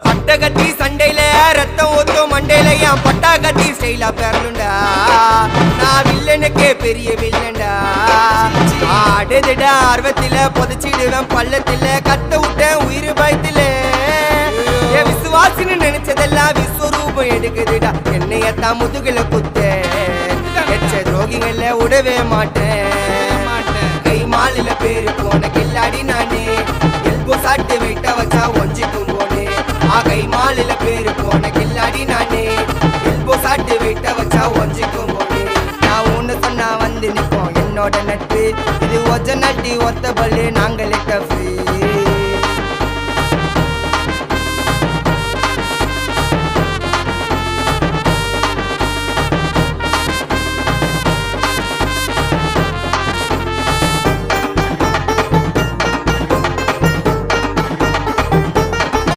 பட்டகத்தி சண்டையில ரத்தம் ஊத்தும் மண்டையில என் பட்டாகத்தி ஸ்டைலா பேரலுண்டா. நான் வில்லனுக்கே பெரிய வில்லன்டா. ஆடுதுடா ஆர்வத்தில புதைச்சிடுவேன் பள்ளத்தில கத்த விட்டேன் உயிர் பயத்தில. என் விசுவாசின்னு நினைச்சதெல்லாம் விஸ்வரூபம் எடுக்குதுடா. என்னையத்தான் முதுகுல குத்த எச்ச துரோகிகள விடவே மாட்டேன். கை மாலில பேரு போன கில்லாடி நானே எல்போ சாட்டு வெயிட்ட வச்சா ஒஞ்சிக்கும் போனே. கை மாலில பேரு போன கில்லாடி நானே எல்போ சாட்டு வெயிட்ட வச்சா ஒஞ்சிக்கும் போனே. நான் ஒண்ணு சொன்னா வந்து நிப்போம் என்னோட நட்பு. இது ஒஜ நட்டி ஒத்த பல்லு நாங்களே டஃபு.